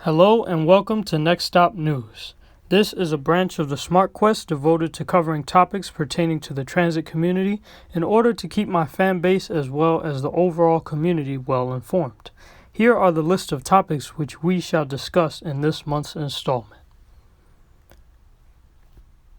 Hello and welcome to Next Stop News. This is a branch of the Smartquest devoted to covering topics pertaining to the transit community in order to keep my fan base as well as the overall community well informed. Here are the list of topics which we shall discuss in this month's installment.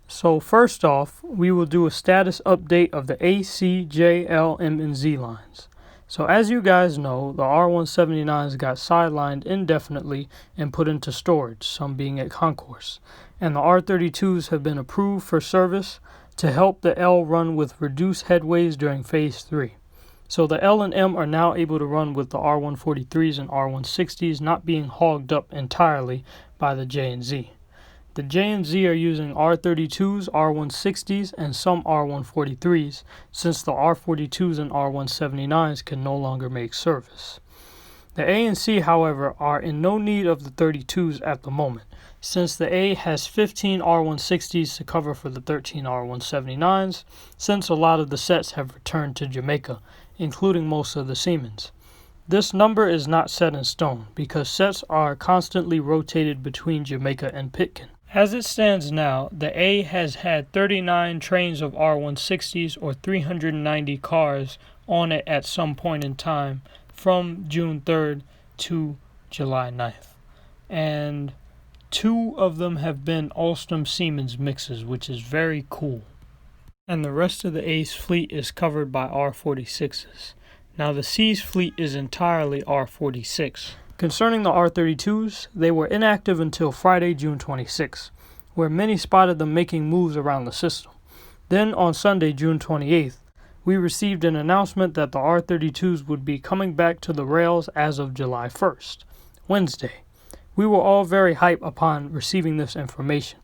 So first off, we will do a status update of the A, C, J, L, M, and Z lines. So as you guys know, the R179s got sidelined indefinitely and put into storage, some being at concourse. And the R32s have been approved for service to help the L run with reduced headways during Phase 3. So the L and M are now able to run with the R143s and R160s not being hogged up entirely by the J and Z. The J and Z are using R32s, R160s, and some R143s, since the R42s and R179s can no longer make service. The A and C, however, are in no need of the 32s at the moment, since the A has 15 R160s to cover for the 13 R179s, since a lot of the sets have returned to Jamaica, including most of the Siemens. This number is not set in stone, because sets are constantly rotated between Jamaica and Pitkin. As it stands now, the A has had 39 trains of R160s or 390 cars on it at some point in time from June 3rd to July 9th. And 2 of them have been Alstom Siemens mixes, which is very cool. And the rest of the A's fleet is covered by R46s. Now the C's fleet is entirely R46. Concerning the R32s, they were inactive until Friday, June 26, where many spotted them making moves around the system. Then on Sunday, June 28th, we received an announcement that the R32s would be coming back to the rails as of July 1st, Wednesday. We were all very hyped upon receiving this information.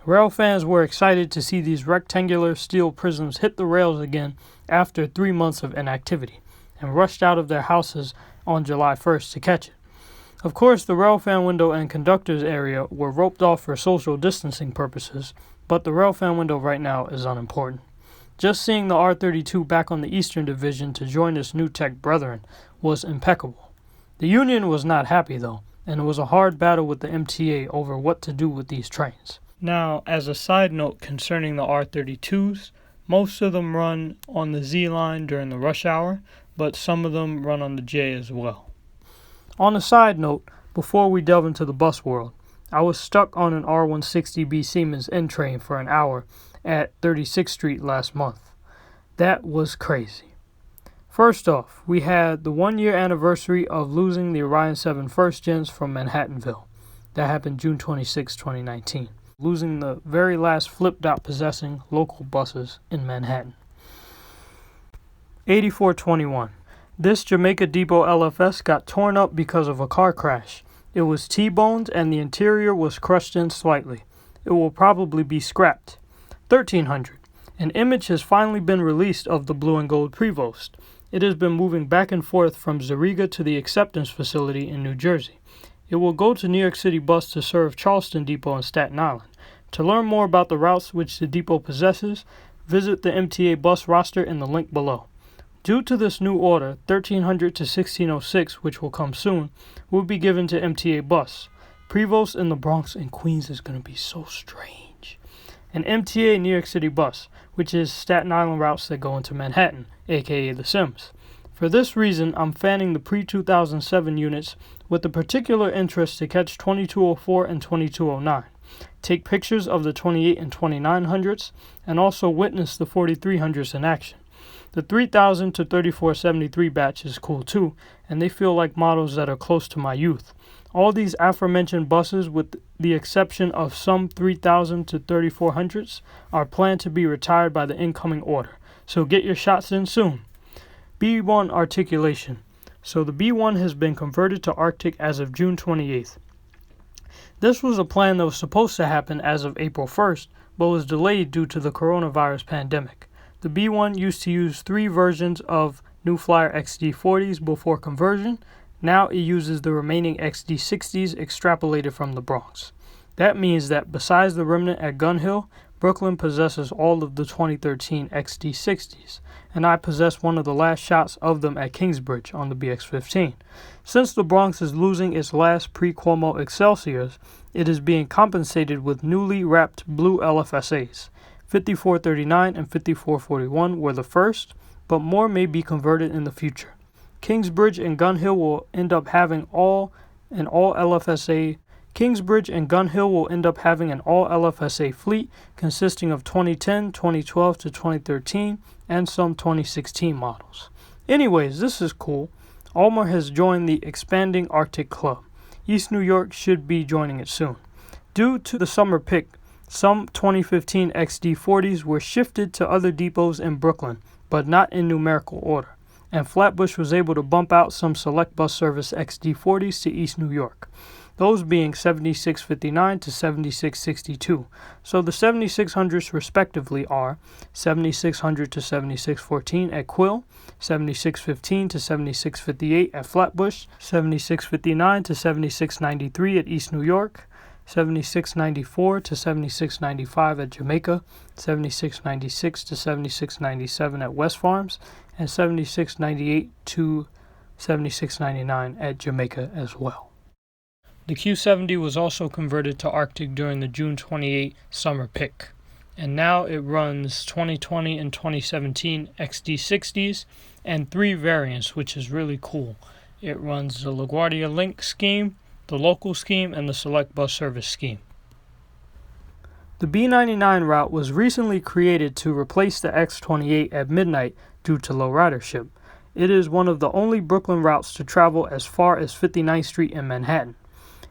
Rail fans were excited to see these rectangular steel prisms hit the rails again after 3 months of inactivity, and rushed out of their houses on July 1st to catch it. Of course, the railfan window and conductors area were roped off for social distancing purposes, but the railfan window right now is unimportant. Just seeing the R32 back on the Eastern Division to join its new tech brethren was impeccable. The Union was not happy though, and it was a hard battle with the MTA over what to do with these trains. Now, as a side note concerning the R32s, most of them run on the Z line during the rush hour, but some of them run on the J as well. On a side note, before we delve into the bus world, I was stuck on an R160B Siemens N train for an hour at 36th Street last month. That was crazy. First off, we had the 1-year anniversary of losing the Orion 7 first gens from Manhattanville. That happened June 26, 2019, losing the very last flip-dot possessing local buses in Manhattan. 8421. This Jamaica Depot LFS got torn up because of a car crash. It was T-boned and the interior was crushed in slightly. It will probably be scrapped. 1300. An image has finally been released of the blue and gold Prevost. It has been moving back and forth from Zariga to the acceptance facility in New Jersey. It will go to New York City Bus to serve Charleston Depot and Staten Island. To learn more about the routes which the depot possesses, visit the MTA bus roster in the link below. Due to this new order, 1300 to 1606, which will come soon, will be given to MTA Bus. Prevost in the Bronx and Queens is going to be so strange. And MTA New York City Bus, which is Staten Island routes that go into Manhattan, aka the Sims. For this reason, I'm fanning the pre-2007 units with a particular interest to catch 2204 and 2209. Take pictures of the 28 and 2900s, and also witness the 4300s in action. The 3000 to 3473 batch is cool too, and they feel like models that are close to my youth. All these aforementioned buses, with the exception of some 3000 to 3400s, are planned to be retired by the incoming order, so get your shots in soon. B1 articulation. So the B1 has been converted to Arctic as of June 28th. This was a plan that was supposed to happen as of April 1st, but was delayed due to the coronavirus pandemic. The B1 used to use 3 versions of New Flyer XD40s before conversion. Now it uses the remaining XD60s extrapolated from the Bronx. That means that besides the remnant at Gun Hill, Brooklyn possesses all of the 2013 XD60s, and I possess one of the last shots of them at Kingsbridge on the BX-15. Since the Bronx is losing its last pre-Cuomo Excelsiors, it is being compensated with newly wrapped blue LFSAs. 5439 and 5441 were the first, but more may be converted in the future. Kingsbridge and Gun Hill will end up having an all LFSA fleet consisting of 2010, 2012 to 2013, and some 2016 models. Anyways, this is cool. Ulmer has joined the expanding Arctic Club. East New York should be joining it soon. Due to the summer pick, some 2015 XD40s were shifted to other depots in Brooklyn, but not in numerical order, and Flatbush was able to bump out some select bus service XD40s to East New York, those being 7659 to 7662. So the 7600s respectively are 7600 to 7614 at Quill, 7615 to 7658 at Flatbush, 7659 to 7693 at East New York, 7694 to 7695 at Jamaica, 7696 to 7697 at West Farms, and 7698 to 7699 at Jamaica as well. The Q70 was also converted to Arctic during the June 28 summer pick, and now it runs 2020 and 2017 XD60s and 3 variants, which is really cool. It runs the LaGuardia Link scheme, the local scheme, and the select bus service scheme. The B99 route was recently created to replace the X28 at midnight due to low ridership. It is one of the only Brooklyn routes to travel as far as 59th Street in Manhattan.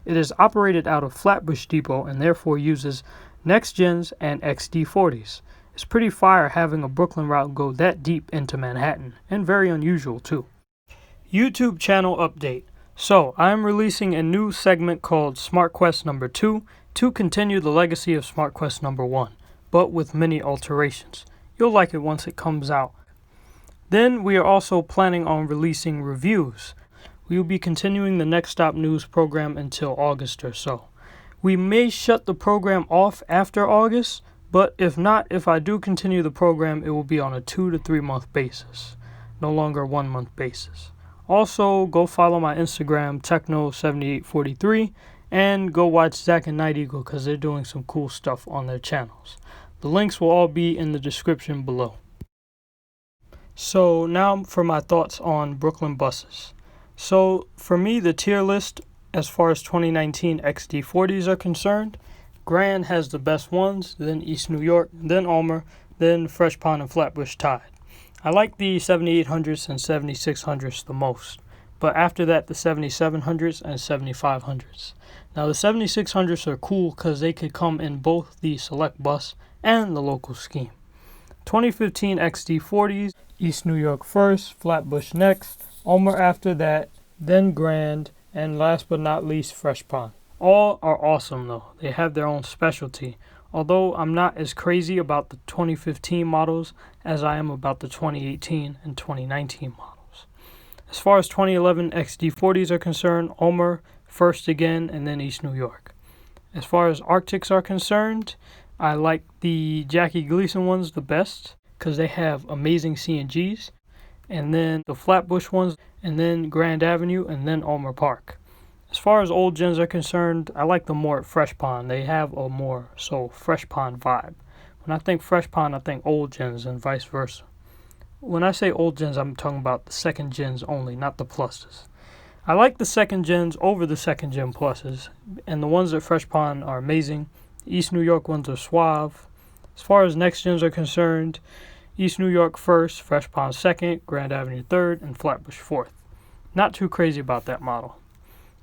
It is operated out of Flatbush Depot and therefore uses Next Gens and XD40s. It's pretty fire having a Brooklyn route go that deep into Manhattan, and very unusual too. YouTube channel update. So, I am releasing a new segment called Smartquest number 2 to continue the legacy of Smartquest number 1, but with many alterations. You'll like it once it comes out. Then we are also planning on releasing reviews. We will be continuing the Next Stop News program until August or so. We may shut the program off after August, but if not, if I do continue the program, it will be on a 2 to 3 month basis, no longer a 1 month basis. Also, go follow my Instagram, Techno7843, and go watch Zach and Night Eagle because they're doing some cool stuff on their channels. The links will all be in the description below. So now for my thoughts on Brooklyn buses. So for me, the tier list as far as 2019 XD40s are concerned, Grand has the best ones, then East New York, then Ulmer, then Fresh Pond and Flatbush tied. I like the 7800s and 7600s the most, but after that the 7700s and 7500s. Now the 7600s are cool because they could come in both the select bus and the local scheme. 2015 XD40s, East New York first, Flatbush next, Ulmer after that, then Grand, and last but not least Fresh Pond. All are awesome though, they have their own specialty. Although I'm not as crazy about the 2015 models as I am about the 2018 and 2019 models. As far as 2011 XD40s are concerned, Ulmer first again and then East New York. As far as Arctics are concerned, I like the Jackie Gleason ones the best because they have amazing CNGs, and then the Flatbush ones, and then Grand Avenue, and then Ulmer Park. As far as old gens are concerned, I like them more at Fresh Pond. They have a more Fresh Pond vibe. When I think Fresh Pond, I think old gens and vice versa. When I say old gens, I'm talking about the second gens only, not the pluses. I like the second gens over the second gen pluses, and the ones at Fresh Pond are amazing. The East New York ones are suave. As far as next gens are concerned, East New York first, Fresh Pond second, Grand Avenue third, and Flatbush fourth. Not too crazy about that model.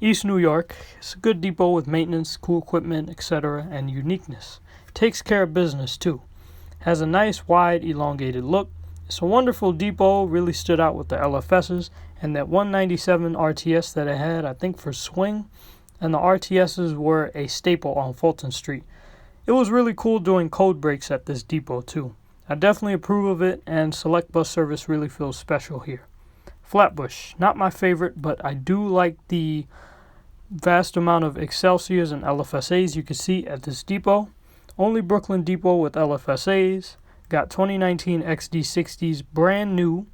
East New York is a good depot with maintenance, cool equipment, etc., and uniqueness. Takes care of business too. Has a nice, wide, elongated look. It's a wonderful depot, really stood out with the LFSs, and that 197 RTS that it had, I think for swing, and the RTSs were a staple on Fulton Street. It was really cool doing code breaks at this depot too. I definitely approve of it, and select bus service really feels special here. Flatbush, not my favorite, but I do like the vast amount of Excelsiors and LFSAs you can see at this depot. Only Brooklyn Depot with LFSAs. Got 2019 XD60s brand new.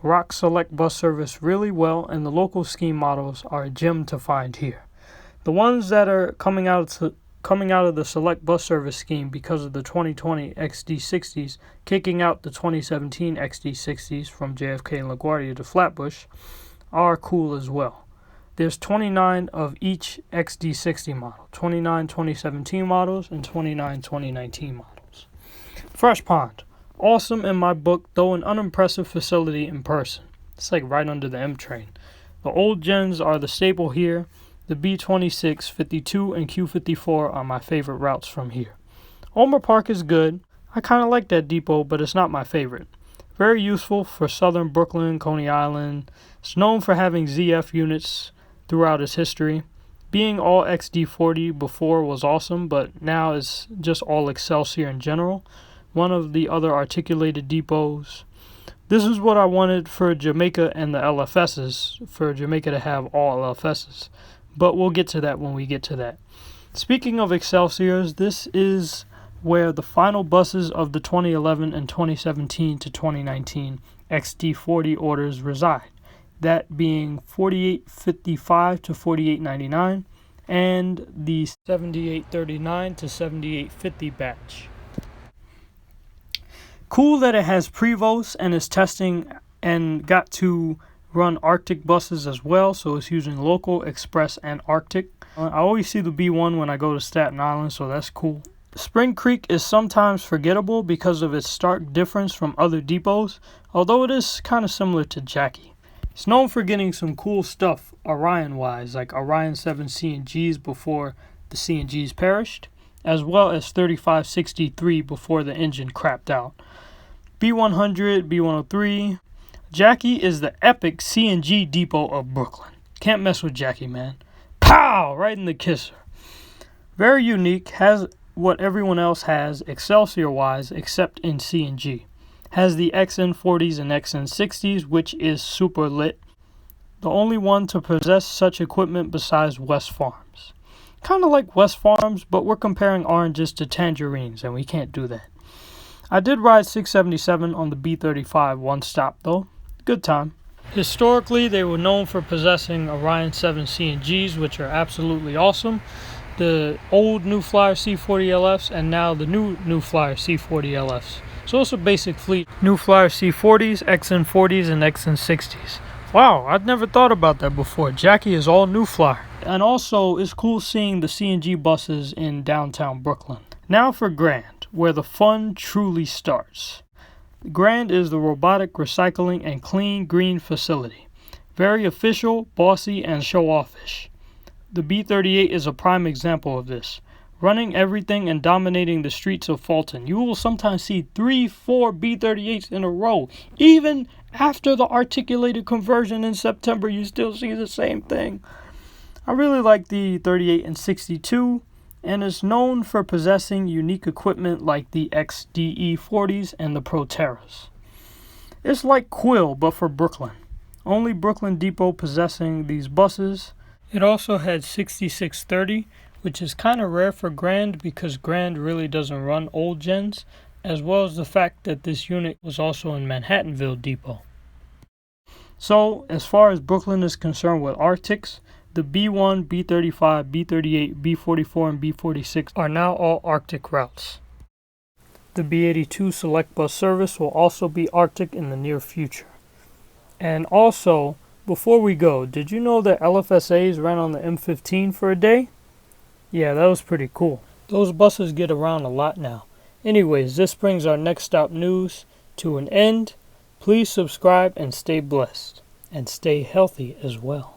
Rock Select bus service really well, and the local scheme models are a gem to find here. The ones that are coming out of the Select bus service scheme because of the 2020 XD60s kicking out the 2017 XD60s from JFK and LaGuardia to Flatbush are cool as well. There's 29 of each XD60 model, 29 2017 models and 29 2019 models. Fresh Pond. Awesome in my book, though an unimpressive facility in person. It's like right under the M train. The old gens are the staple here. The B26, 52, and Q54 are my favorite routes from here. Ulmer Park is good. I kind of like that depot, but it's not my favorite. Very useful for southern Brooklyn, Coney Island. It's known for having ZF units throughout its history. Being all XD40 before was awesome, but now it's just all Excelsior in general. One of the other articulated depots. This is what I wanted for Jamaica and the LFSs, for Jamaica to have all LFSs. But we'll get to that when we get to that. Speaking of Excelsiors, this is where the final buses of the 2011 and 2017 to 2019 XD40 orders reside. That being 4855 to 4899 and the 7839 to 7850 batch. Cool that it has Prevost and is testing and got to run Arctic buses as well, so it's using local, express, and Arctic. I always see the B1 when I go to Staten Island, so that's cool. Spring Creek is sometimes forgettable because of its stark difference from other depots, although it is kind of similar to Jackie. It's known for getting some cool stuff Orion-wise, like Orion 7 CNGs before the CNGs perished, as well as 3563 before the engine crapped out. B100, B103. Jackie is the epic CNG depot of Brooklyn. Can't mess with Jackie, man. Pow! Right in the kisser. Very unique, has what everyone else has Excelsior-wise except in CNG. Has the XN40s and XN60s, which is super lit. The only one to possess such equipment besides West Farms. Kind of like West Farms, but we're comparing oranges to tangerines, and we can't do that. I did ride 677 on the B35 one stop, though. Good time. Historically, they were known for possessing Orion 7 CNGs, which are absolutely awesome. The old New Flyer C40LFs and now the new Flyer C40LFs. So it's a basic fleet. New Flyer C40s, XN40s, and XN60s. Wow, I'd never thought about that before. Jackie is all New Flyer. And also, it's cool seeing the CNG buses in downtown Brooklyn. Now for Grand, where the fun truly starts. Grand is the robotic recycling and clean green facility. Very official, bossy, and show-offish. The B38 is a prime example of this. Running everything and dominating the streets of Fulton. You will sometimes see 3-4 B38s in a row. Even after the articulated conversion in September, you still see the same thing. I really like the 38 and 62, and is known for possessing unique equipment like the XDE40s and the Proterras. It's like Quill, but for Brooklyn. Only Brooklyn Depot possessing these buses. It also had 6630, which is kind of rare for Grand because Grand really doesn't run old gens, as well as the fact that this unit was also in Manhattanville Depot. So, as far as Brooklyn is concerned with Arctics, the B1, B35, B38, B44, and B46 are now all Arctic routes. The B82 Select Bus service will also be Arctic in the near future. And also, before we go, did you know that LFSAs ran on the M15 for a day? Yeah, that was pretty cool. Those buses get around a lot now. Anyways, this brings our next stop news to an end. Please subscribe and stay blessed. And stay healthy as well.